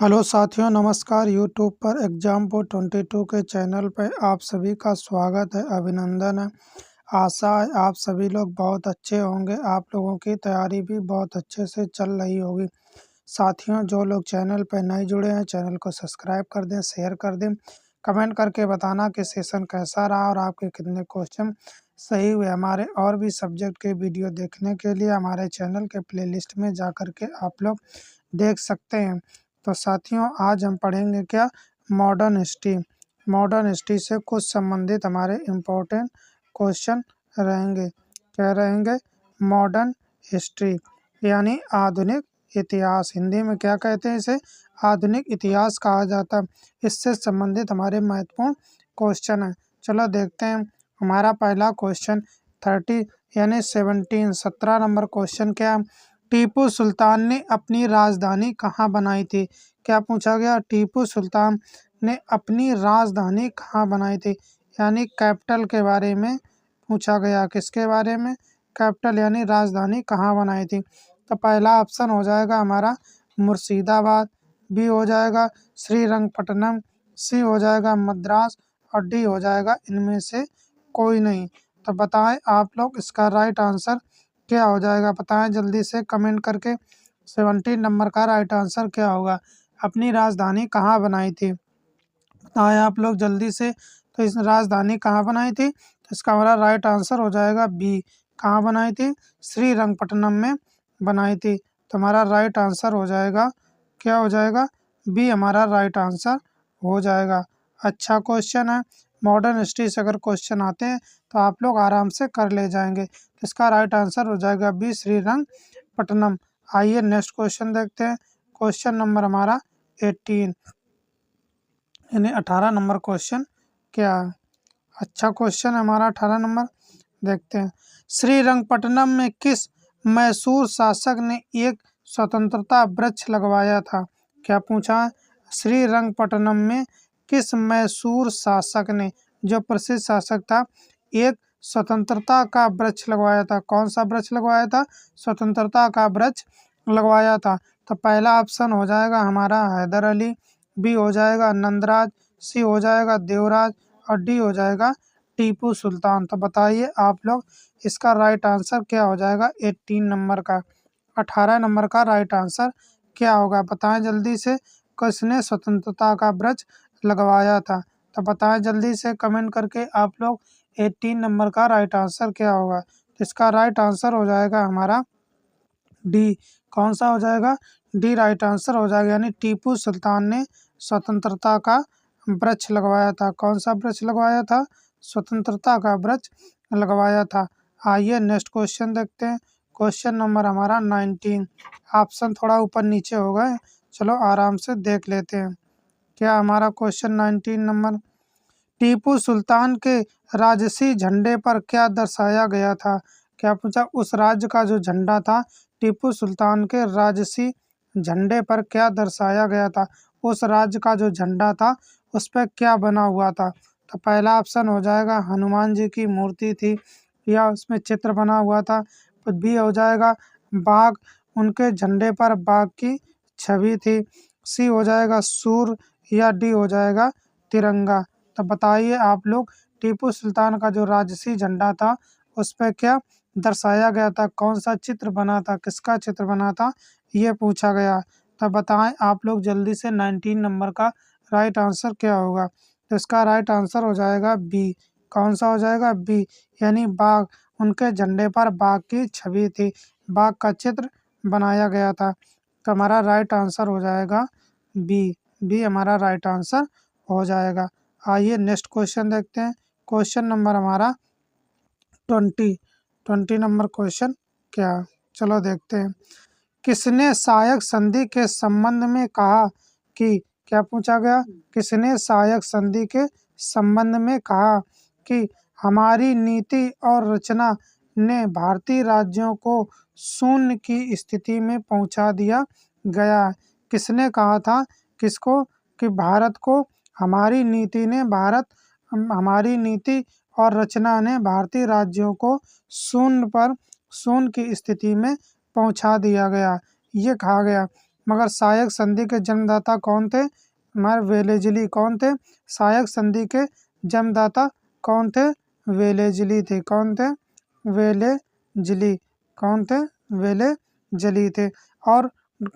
Hello साथियों, नमस्कार। YouTube पर एग्जाम्पल 22 के चैनल पे आप सभी का स्वागत है, अभिनंदन है। आशा है आप सभी लोग बहुत अच्छे होंगे। आप लोगों की तैयारी भी बहुत अच्छे से चल रही होगी। साथियों, जो लोग चैनल पर नए जुड़े हैं, चैनल को सब्सक्राइब कर दें, शेयर कर दें, कमेंट करके बताना कि सेशन कैसा रहा और आपके कितने क्वेश्चन सही हुए। हमारे और भी सब्जेक्ट के वीडियो देखने के लिए हमारे चैनल के प्लेलिस्ट में जा कर के आप लोग देख सकते हैं। तो साथियों, आज हम पढ़ेंगे क्या, मॉडर्न हिस्ट्री। मॉडर्न हिस्ट्री से कुछ संबंधित हमारे इम्पोर्टेंट क्वेश्चन रहेंगे। क्या रहेंगे? मॉडर्न हिस्ट्री यानी आधुनिक इतिहास। हिंदी में क्या कहते हैं इसे? आधुनिक इतिहास कहा जाता है। इससे संबंधित हमारे महत्वपूर्ण क्वेश्चन है। चलो देखते हैं। हमारा पहला क्वेश्चन 30 यानी 17 नंबर क्वेश्चन क्या है? टीपू सुल्तान ने अपनी राजधानी कहाँ बनाई थी? क्या पूछा गया? टीपू सुल्तान ने अपनी राजधानी कहाँ बनाई थी, यानी कैपिटल के बारे में पूछा गया। किसके बारे में? कैपिटल यानी राजधानी कहाँ बनाई थी। तो पहला ऑप्शन हो जाएगा हमारा मुर्शिदाबाद, बी हो जाएगा श्रीरंगपट्टनम, सी हो जाएगा मद्रास और डी हो जाएगा इनमें से कोई नहीं। तो बताएं आप लोग इसका राइट आंसर क्या हो जाएगा? बताएं जल्दी से कमेंट करके। 17 नंबर का राइट आंसर क्या होगा? अपनी राजधानी कहाँ बनाई थी? बताएं आप लोग जल्दी से। तो इस राजधानी कहाँ बनाई थी? तो इसका हमारा राइट आंसर हो जाएगा बी। कहाँ बनाई थी? श्रीरंगपट्टनम में बनाई थी। तो हमारा राइट आंसर हो जाएगा, क्या हो जाएगा? बी हमारा राइट आंसर हो जाएगा। अच्छा क्वेश्चन है। मॉडर्न हिस्ट्री से अगर क्वेश्चन आते हैं तो आप लोग आराम से कर ले जाएंगे। इसका राइट आंसर हो जाएगा बी श्रीरंगपट्टनम। आइए नेक्स्ट क्वेश्चन देखते हैं। क्वेश्चन नंबर हमारा 18 यानी 18 नंबर क्वेश्चन क्या है? अच्छा क्वेश्चन है हमारा 18 नंबर। देखते हैं। श्रीरंगपट्टनम में किस मैसूर शासक ने एक स्वतंत्रता वृक्ष लगवाया था? क्या पूछा है? श्रीरंगपट्टनम में किस मैसूर शासक ने, जो प्रसिद्ध शासक था, एक स्वतंत्रता का वृक्ष लगवाया था? कौन सा वृक्ष लगवाया था? स्वतंत्रता का वृक्ष लगवाया था। तो पहला ऑप्शन हो जाएगा हमारा हैदर अली, बी हो जाएगा नंदराज, सी हो जाएगा देवराज और डी हो जाएगा टीपू सुल्तान। तो बताइए आप लोग इसका राइट आंसर क्या हो जाएगा? 18 नंबर का, 18 नंबर का राइट आंसर क्या होगा? बताएं जल्दी से। किसने स्वतंत्रता का वृक्ष लगवाया था? तो बताएं जल्दी से कमेंट करके आप लोग 18 नंबर का राइट आंसर क्या होगा? इसका राइट आंसर हो जाएगा हमारा डी। कौन सा हो जाएगा? डी राइट आंसर हो जाएगा। यानी टीपू सुल्तान ने स्वतंत्रता का वृक्ष लगवाया था। कौन सा वृक्ष लगवाया था? स्वतंत्रता का वृक्ष लगवाया था। आइए नेक्स्ट क्वेश्चन देखते हैं। क्वेश्चन नंबर हमारा 19। ऑप्शन थोड़ा ऊपर नीचे हो गए, चलो आराम से देख लेते हैं। क्या हमारा क्वेश्चन 19 नंबर? टीपू सुल्तान के राजसी झंडे पर क्या दर्शाया गया था? क्या पूछा? उस राज्य का जो झंडा था, टीपू सुल्तान के राजसी झंडे पर क्या दर्शाया गया था? उस राज्य का जो झंडा था उस पर क्या बना हुआ था? तो पहला ऑप्शन हो जाएगा हनुमान जी की मूर्ति थी या उसमें चित्र बना हुआ था। तो बी हो जाएगा बाघ, उनके झंडे पर बाघ की छवि थी। सी हो जाएगा सूर या डी हो जाएगा तिरंगा। तो बताइए आप लोग टीपू सुल्तान का जो राजसी झंडा था उस पर क्या दर्शाया गया था? कौन सा चित्र बना था? किसका चित्र बना था? ये पूछा गया। तो बताएं आप लोग जल्दी से 19 नंबर का राइट आंसर क्या होगा? तो इसका राइट आंसर हो जाएगा बी। कौन सा हो जाएगा? बी यानी बाघ, उनके झंडे पर बाघ की छवि थी, बाघ का चित्र बनाया गया था। तो हमारा राइट आंसर हो जाएगा बी। बी हमारा राइट आंसर हो जाएगा। आइए नेक्स्ट क्वेश्चन देखते हैं। क्वेश्चन नंबर हमारा 20 नंबर क्वेश्चन क्या? चलो देखते हैं। किसने सहायक संधि के संबंध में कहा कि, क्या पूछा गया? किसने सहायक संधि के संबंध में कहा कि हमारी नीति और रचना ने भारतीय राज्यों को शून्य की स्थिति में पहुंचा दिया गया? किसने कहा था? किसको? कि भारत को हमारी नीति और रचना ने भारतीय राज्यों को शून्य की स्थिति में पहुंचा दिया गया, ये कहा गया। मगर सहायक संधि के जन्मदाता कौन थे? हमारे वेलेजली कौन थे? सहायक संधि के जन्मदाता कौन थे? वेलेजली थे। कौन थे? वेलेजली। कौन थे? वेलेजली थे। और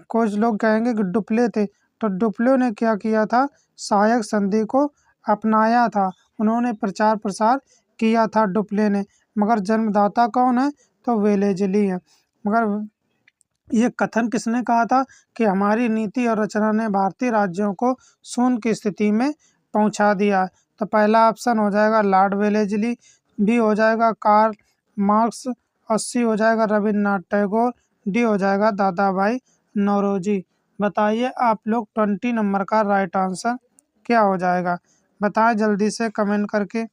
कुछ लोग कहेंगे कि डुप्ले थे, तो डुप्ले ने क्या किया था? सहायक संधि को अपनाया था, उन्होंने प्रचार प्रसार किया था डुप्ले ने। मगर जन्मदाता कौन है? तो वेलेजली है। मगर ये कथन किसने कहा था कि हमारी नीति और रचना ने भारतीय राज्यों को शून्य की स्थिति में पहुंचा दिया? तो पहला ऑप्शन हो जाएगा लॉर्ड वेलेजली, बी हो जाएगा कार्ल मार्क्स, और सी हो जाएगा रविन्द्रनाथ टैगोर, डी हो जाएगा दादा भाई नौरोजी। बताइए आप लोग 20 नंबर का राइट आंसर क्या हो जाएगा? बताएं जल्दी से कमेंट करके,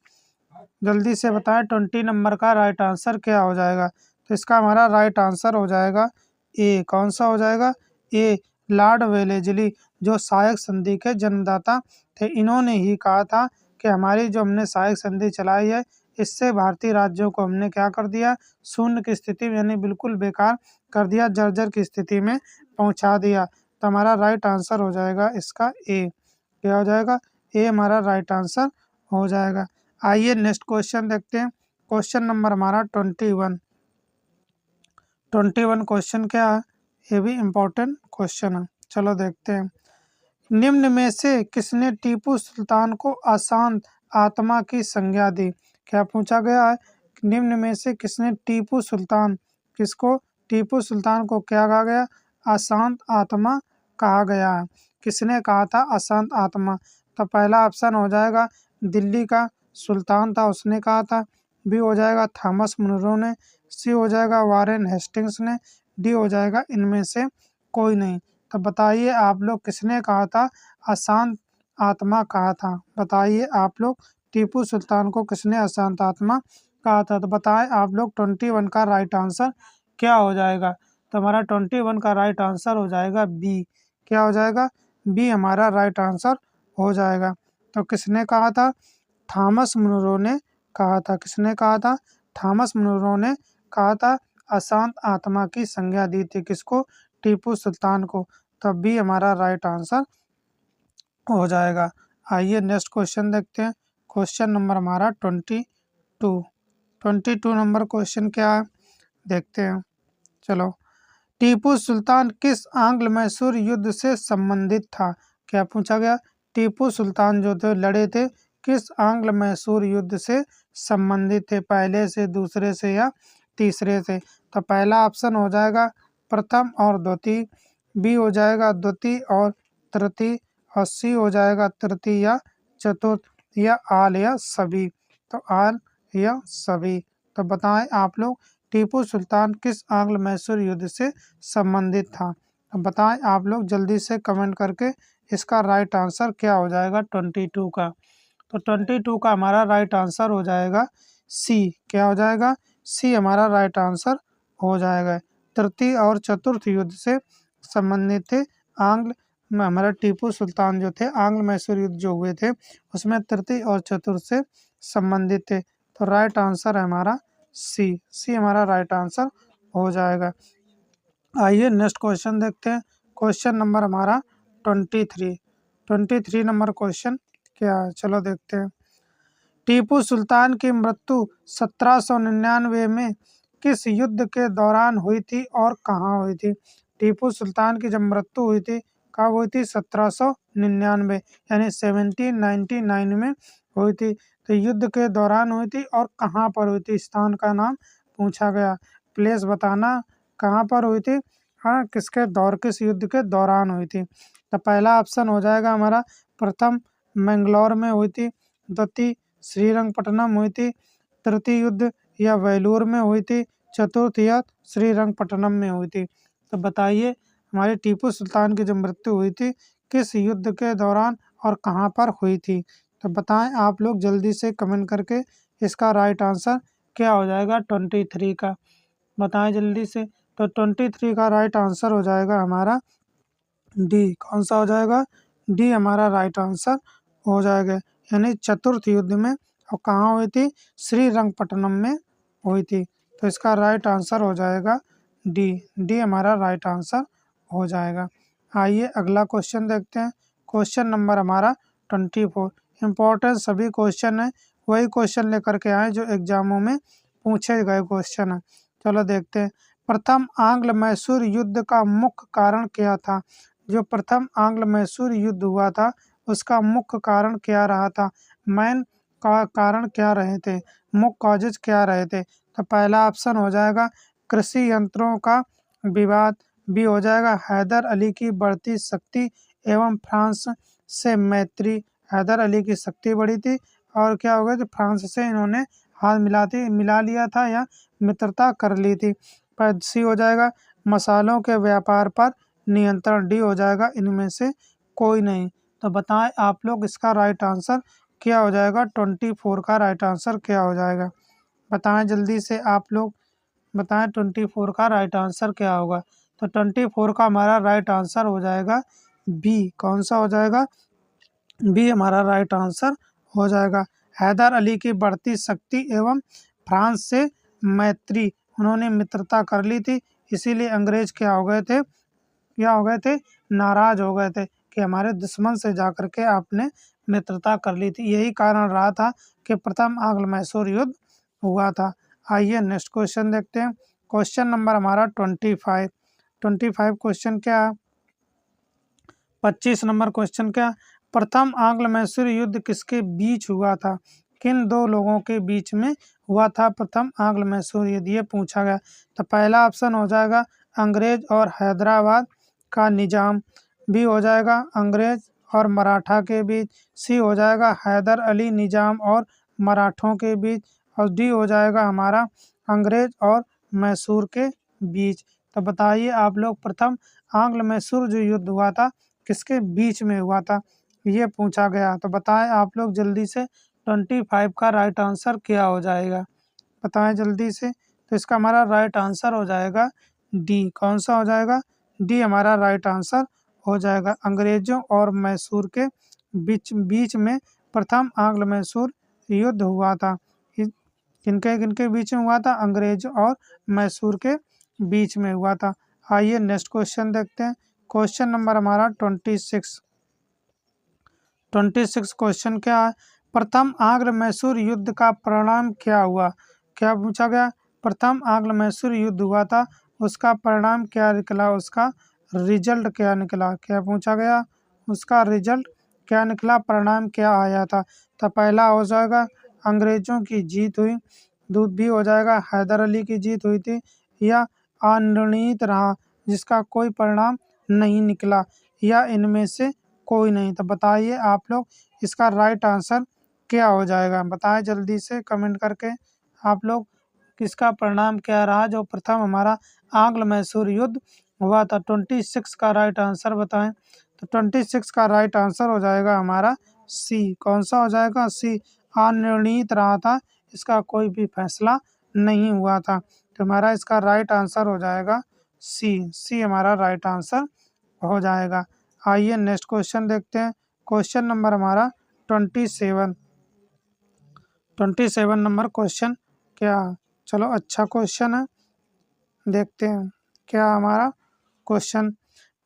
जल्दी से बताएं 20 नंबर का राइट आंसर क्या हो जाएगा? तो इसका हमारा राइट आंसर हो जाएगा ए। कौन सा हो जाएगा? ए, लॉर्ड वेलेजली, जो सहायक संधि के जन्मदाता थे। इन्होंने ही कहा था कि हमारी जो हमने सहायक संधि चलाई है, इससे भारतीय राज्यों को हमने क्या कर दिया? शून्य की स्थिति में, यानी बिल्कुल बेकार कर दिया, जर्जर की स्थिति में पहुंचा दिया। तो हमारा राइट आंसर हो जाएगा इसका ए। क्या हो जाएगा? ए हमारा राइट आंसर हो जाएगा। आइए नेक्स्ट क्वेश्चन देखते हैं। क्वेश्चन नंबर हमारा 21। 21 क्वेश्चन क्या है? ये भी इम्पोर्टेंट क्वेश्चन है, चलो देखते हैं। निम्न में से किसने टीपू सुल्तान को अशांत आत्मा की संज्ञा दी? क्या पूछा गया है? निम्न में से किसने टीपू सुल्तान, किसको? टीपू सुल्तान को क्या कहा गया? अशांत आत्मा कहा गया है। किसने कहा था अशांत आत्मा? तो पहला ऑप्शन हो जाएगा दिल्ली का सुल्तान था, उसने कहा था। बी हो जाएगा थॉमस मुनरो ने, सी हो जाएगा वारेन हेस्टिंग्स ने, डी हो जाएगा इनमें से कोई नहीं। तो बताइए आप लोग किसने कहा था अशांत आत्मा कहा था? बताइए आप लोग टीपू सुल्तान को किसने अशांत आत्मा कहा था? तो बताएं आप लोग 21 का राइट आंसर क्या हो जाएगा? तो हमारा 21 का राइट आंसर हो जाएगा बी। क्या हो जाएगा? बी हमारा राइट आंसर हो जाएगा। तो किसने कहा था? थॉमस मुनरो ने कहा था। किसने कहा था? थॉमस मुनरो ने कहा था, अशांत आत्मा की संज्ञा दी थी किसको? टीपू सुल्तान को। तब भी हमारा राइट आंसर हो जाएगा। आइए नेक्स्ट क्वेश्चन देखते हैं। क्वेश्चन नंबर हमारा 22 नंबर क्वेश्चन क्या है देखते हैं। चलो, टीपू सुल्तान किस आंग्ल मैसूर युद्ध से संबंधित था? क्या पूछा गया? टीपू सुल्तान जो थे लड़े थे किस आंग्ल मैसूर युद्ध से संबंधित थे? पहले से, दूसरे से या तीसरे से? तो पहला ऑप्शन हो जाएगा प्रथम और द्वितीय, बी हो जाएगा द्वितीय और तृतीय, और सी हो जाएगा तृतीय या चतुर्थ, या आल या सभी। तो आल या सभी। तो बताएं आप लोग टीपू सुल्तान किस आंग्ल मैसूर युद्ध से संबंधित था? तो बताएं आप लोग जल्दी से कमेंट करके इसका राइट आंसर क्या हो जाएगा 22 का? तो 22 का हमारा राइट आंसर हो जाएगा सी। क्या हो जाएगा? सी हमारा राइट आंसर हो जाएगा। तृतीय और चतुर्थ युद्ध से संबंधित थे आंग्ल में। हमारा टीपू सुल्तान जो थे, आंग्ल मैसूर युद्ध जो हुए थे उसमें तृतीय और चतुर्थ से संबंधित थे। तो राइट आंसर है हमारा सी। सी हमारा राइट आंसर हो जाएगा। आइए नेक्स्ट क्वेश्चन देखते हैं। क्वेश्चन नंबर हमारा 23 नंबर क्वेश्चन क्या है? चलो देखते हैं। टीपू सुल्तान की मृत्यु 1799 में किस युद्ध के दौरान हुई थी और कहाँ हुई थी? टीपू सुल्तान की जब मृत्यु हुई थी, कब हुई थी? 1799, यानी 1799 में हुई थी। तो युद्ध के दौरान हुई थी और कहाँ पर हुई थी? स्थान का नाम पूछा गया, प्लेस बताना कहाँ पर हुई थी। हाँ, किसके दौर, किस युद्ध के दौरान हुई थी? तो पहला ऑप्शन हो जाएगा हमारा प्रथम मैंगलोर में हुई थी, द्वितीय श्रीरंगपट्टनम हुई थी, तृतीय युद्ध या वेलूर में हुई थी, चतुर्थ या श्रीरंगपट्टनम में हुई थी। तो बताइए हमारे टीपू सुल्तान की जो मृत्यु हुई थी किस युद्ध के दौरान और कहाँ पर हुई थी? तो बताएं आप लोग जल्दी से कमेंट करके इसका राइट आंसर क्या हो जाएगा 23 का? बताएं जल्दी से। तो 23 का राइट आंसर हो जाएगा हमारा डी। कौन सा हो जाएगा? डी हमारा राइट आंसर हो जाएगा, यानी चतुर्थ युद्ध में। और कहाँ हुई थी? श्रीरंगपट्टनम में हुई थी। तो इसका राइट आंसर हो जाएगा डी। डी हमारा राइट आंसर हो जाएगा। आइए अगला क्वेश्चन देखते हैं। क्वेश्चन नंबर हमारा 24। इम्पोर्टेंट सभी क्वेश्चन है, वही क्वेश्चन लेकर के आए जो एग्जामों में पूछे गए क्वेश्चन है। चलो देखते हैं। प्रथम आंग्ल मैसूर युद्ध का मुख्य कारण क्या था? जो प्रथम आंग्ल मैसूर युद्ध हुआ था उसका मुख्य कारण क्या रहा था? मेन का कारण क्या रहे थे? मुख्य कॉजेज क्या रहे थे? तो पहला ऑप्शन हो जाएगा कृषि यंत्रों का विवाद, बी हो जाएगा हैदर अली की बढ़ती शक्ति एवं फ्रांस से मैत्री, हैदर अली की शक्ति बढ़ी थी और क्या हो गया कि फ्रांस से इन्होंने हाथ मिला लिया था या मित्रता कर ली थी। पर सी हो जाएगा मसालों के व्यापार पर नियंत्रण, डी हो जाएगा इनमें से कोई नहीं। तो बताएं आप लोग इसका राइट आंसर क्या हो जाएगा? 24 का राइट आंसर क्या हो जाएगा? बताएं जल्दी से आप लोग, बताएं 24 का राइट आंसर क्या होगा? तो 24 का हमारा राइट आंसर हो जाएगा बी। कौन सा हो जाएगा? बी हमारा राइट आंसर हो जाएगा। हैदर अली की बढ़ती शक्ति एवं फ्रांस से मैत्री, उन्होंने मित्रता कर ली थी, इसीलिए अंग्रेज क्या हो गए थे, नाराज हो गए थे कि हमारे दुश्मन से जाकर के आपने मित्रता कर ली थी। यही कारण रहा था कि प्रथम आंग्ल मैसूर युद्ध हुआ था। आइए नेक्स्ट क्वेश्चन देखते हैं। क्वेश्चन नंबर हमारा 25। 25 क्वेश्चन क्या है? 25 नंबर क्वेश्चन क्या? प्रथम आंग्ल मैसूर युद्ध किसके बीच हुआ था? किन दो लोगों के बीच में हुआ था प्रथम आंग्ल मैसूर युद्ध? ये पूछा गया। तो पहला ऑप्शन हो जाएगा अंग्रेज और हैदराबाद का निजाम, बी हो जाएगा अंग्रेज और मराठा के बीच, सी हो जाएगा हैदर अली निजाम और मराठों के बीच, और डी हो जाएगा हमारा अंग्रेज और मैसूर के बीच। तो बताइए आप लोग प्रथम आंग्ल मैसूर जो युद्ध हुआ था किसके बीच में हुआ था? ये पूछा गया। तो बताएं आप लोग जल्दी से 25 का राइट आंसर क्या हो जाएगा? बताएं जल्दी से। तो इसका हमारा राइट आंसर हो जाएगा डी। कौन सा हो जाएगा? डी हमारा राइट आंसर हो जाएगा। अंग्रेजों और मैसूर के बीच बीच में प्रथम आंग्ल मैसूर युद्ध हुआ था। किनके किनके बीच में हुआ था? अंग्रेज और मैसूर के बीच में हुआ था। आइए नेक्स्ट क्वेश्चन देखते हैं। क्वेश्चन नंबर हमारा 26। 26 क्वेश्चन क्या है? प्रथम आंग्ल मैसूर युद्ध का परिणाम क्या हुआ? क्या पूछा गया? प्रथम आंग्ल मैसूर युद्ध हुआ था, उसका परिणाम क्या निकला, उसका रिजल्ट क्या निकला? क्या पूछा गया? उसका रिजल्ट क्या निकला, परिणाम क्या आया था? तो पहला हो जाएगा अंग्रेजों की जीत हुई, भी हो जाएगा हैदर अली की जीत हुई थी, या अनिर्णीत रहा जिसका कोई परिणाम नहीं निकला, या इनमें से कोई नहीं। तो बताइए आप लोग इसका राइट आंसर क्या हो जाएगा? बताएं जल्दी से कमेंट करके आप लोग किसका परिणाम क्या रहा जो प्रथम हमारा आंग्ल मैसूर युद्ध हुआ था। 26 का राइट आंसर बताएं। तो 26 का राइट आंसर हो जाएगा हमारा सी। कौन सा हो जाएगा? सी। अनिर्णीत रहा था, इसका कोई भी फैसला नहीं हुआ था। तो हमारा इसका राइट आंसर हो जाएगा सी। सी हमारा राइट आंसर हो जाएगा। आइए नेक्स्ट क्वेश्चन देखते हैं। क्वेश्चन नंबर हमारा 27। 27 नंबर क्वेश्चन क्या? चलो अच्छा क्वेश्चन है, देखते हैं क्या हमारा क्वेश्चन।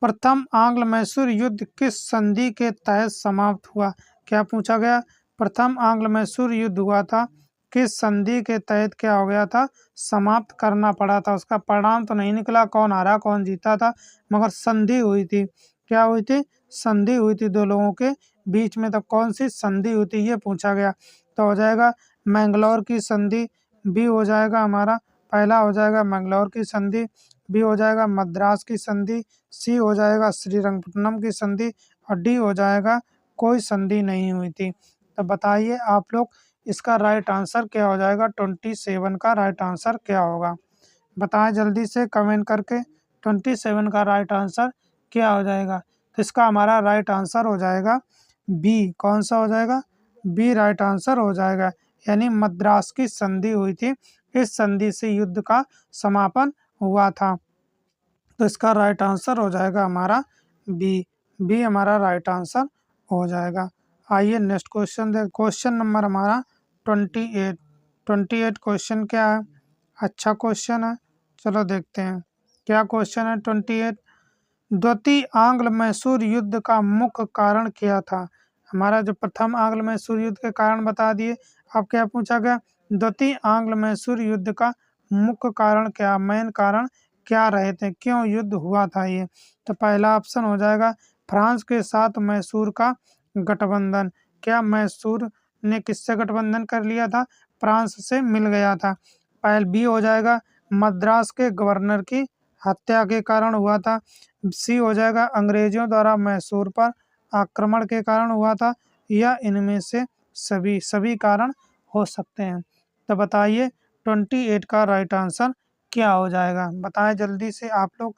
प्रथम आंग्ल मैसूर युद्ध किस संधि के तहत समाप्त हुआ? क्या पूछा गया? प्रथम आंग्ल मैसूर युद्ध हुआ था, किस संधि के तहत क्या हो गया था? समाप्त करना पड़ा था। उसका परिणाम तो नहीं निकला कौन हारा कौन जीता था, मगर संधि हुई थी। क्या हुई थी? संधि हुई थी दो लोगों के बीच में। तो कौन सी संधि हुई थी ये पूछा गया। तो हो जाएगा मैंगलोर की संधि, बी हो जाएगा हमारा, पहला हो जाएगा मैंगलोर की संधि, बी हो जाएगा मद्रास की संधि, सी हो जाएगा श्रीरंगपट्टनम की संधि, और डी हो जाएगा कोई संधि नहीं हुई थी। तो बताइए आप लोग इसका राइट आंसर क्या हो जाएगा? 27 का राइट आंसर क्या होगा? बताएं जल्दी से कमेंट करके 27 का राइट आंसर क्या हो जाएगा? तो इसका हमारा राइट आंसर हो जाएगा बी। कौन सा हो जाएगा? बी राइट आंसर हो जाएगा, यानी मद्रास की संधि हुई थी, इस संधि से युद्ध का समापन हुआ था। तो इसका राइट आंसर हो जाएगा हमारा बी। बी हमारा राइट आंसर हो जाएगा। आइए नेक्स्ट क्वेश्चन देख। क्वेश्चन नंबर हमारा 28। 28 क्वेश्चन क्या है? अच्छा क्वेश्चन है, चलो देखते हैं क्या क्वेश्चन है। 28 द्वितीय आंग्ल मैसूर युद्ध का मुख्य कारण क्या था? हमारा जो प्रथम आंग्ल मैसूर युद्ध के कारण बता दिए। अब क्या पूछा गया? द्वितीय आंग्ल मैसूर युद्ध का मुख्य कारण क्या, मेन कारण क्या रहे थे, क्यों युद्ध हुआ था ये? तो पहला ऑप्शन हो जाएगा फ्रांस के साथ मैसूर का गठबंधन। क्या मैसूर ने किससे गठबंधन कर लिया था? फ्रांस से मिल गया था। पहल बी हो जाएगा मद्रास के गवर्नर की हत्या के कारण हुआ था। सी हो जाएगा अंग्रेजों द्वारा मैसूर पर आक्रमण के कारण हुआ था, या इनमें से सभी कारण हो सकते हैं। तो बताइए 28 का राइट आंसर क्या हो जाएगा? बताएं जल्दी से आप लोग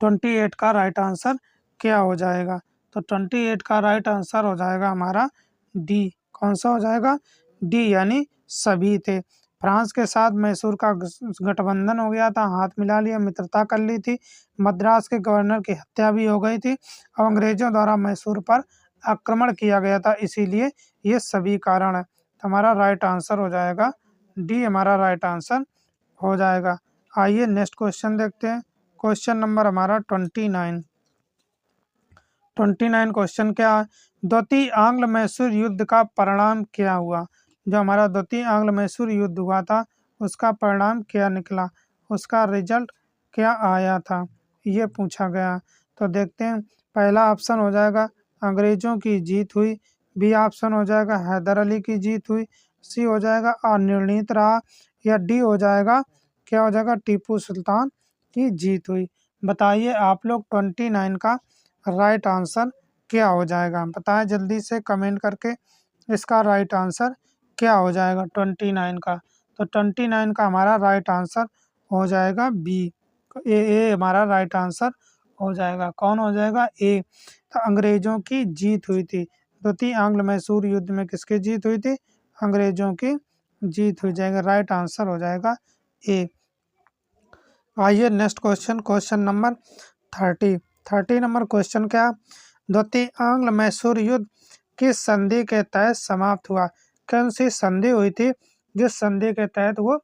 28 का राइट आंसर क्या हो जाएगा? तो 28 का राइट आंसर हो जाएगा हमारा डी। कौन सा हो जाएगा? डी, यानी सभी थे। फ्रांस के साथ मैसूर का गठबंधन हो गया था, हाथ मिला लिया, मित्रता कर ली थी। मद्रास के गवर्नर की हत्या भी हो गई थी और अंग्रेजों द्वारा मैसूर पर आक्रमण किया गया था, इसीलिए ये सभी कारण है। तो हमारा राइट आंसर हो जाएगा डी, हमारा राइट आंसर हो जाएगा। आइए नेक्स्ट क्वेश्चन देखते हैं। क्वेश्चन नंबर हमारा 29 क्वेश्चन क्या है? द्वितीय आंग्ल मैसूर युद्ध का परिणाम क्या हुआ? जो हमारा द्वितीय आंग्ल मैसूर युद्ध हुआ था उसका परिणाम क्या निकला, उसका रिजल्ट क्या आया था, ये पूछा गया। तो देखते हैं। पहला ऑप्शन हो जाएगा अंग्रेजों की जीत हुई। बी ऑप्शन हो जाएगा हैदर अली की जीत हुई। सी हो जाएगा अनिर्णीत रहा। या डी हो जाएगा, क्या हो जाएगा, टीपू सुल्तान की जीत हुई। बताइए आप लोग 29 का राइट आंसर क्या हो जाएगा? बताएं जल्दी से कमेंट करके इसका राइट आंसर क्या हो जाएगा 29 का। तो 29 का हमारा राइट आंसर हो जाएगा बी। ए हमारा राइट आंसर हो जाएगा। कौन हो जाएगा? ए। तो अंग्रेजों की जीत हुई थी। द्वितीय आंग्ल मैसूर युद्ध में किसकी जीत हुई थी? अंग्रेजों की जीत हुई जाएगा। राइट आंसर हो जाएगा ए। आइए next question, question number 30 number question क्या? द्वितीय आंग्ल मैसूर युद्ध किस संधि के तहत समाप्त हुआ? कौन सी संधि हुई थी जिस संधि के तहत वो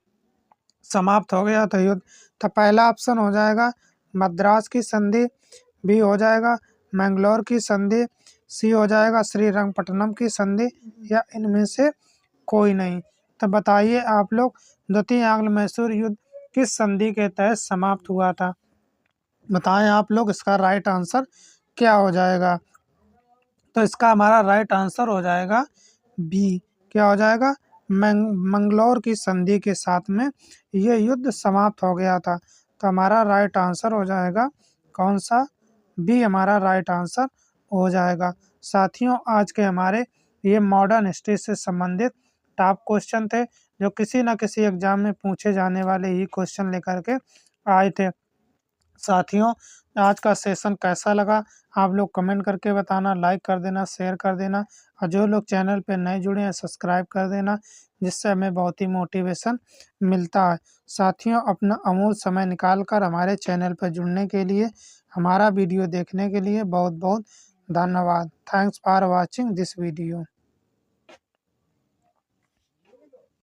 समाप्त हो गया था युद्ध? तो पहला ऑप्शन हो जाएगा मद्रास की संधि। बी हो जाएगा मैंगलोर की संधि। सी हो जाएगा श्रीरंगपट्टनम की संधि, या इनमें से कोई नहीं। तो बताइए आप लोग द्वितीय आंग्ल मैसूर युद्ध किस संधि के तहत समाप्त हुआ था? बताएं आप लोग इसका राइट आंसर क्या हो जाएगा? तो इसका हमारा राइट आंसर हो जाएगा बी। क्या हो जाएगा? मंगलोर की संधि के साथ में ये युद्ध समाप्त हो गया था। तो हमारा राइट आंसर हो जाएगा कौन सा? बी हमारा राइट आंसर हो जाएगा। साथियों आज के हमारे ये मॉडर्न हिस्ट्री से संबंधित टॉप क्वेश्चन थे, जो किसी न किसी एग्जाम में पूछे जाने वाले ही क्वेश्चन लेकर के आए थे। साथियों आज का सेशन कैसा लगा आप लोग कमेंट करके बताना, लाइक कर देना, शेयर कर देना, और जो लोग चैनल पे नए जुड़े हैं सब्सक्राइब कर देना, जिससे हमें बहुत ही मोटिवेशन मिलता है। साथियों अपना अमूल्य समय निकाल कर हमारे चैनल पर जुड़ने के लिए, हमारा वीडियो देखने के लिए बहुत बहुत धन्यवाद। Thanks for watching this video.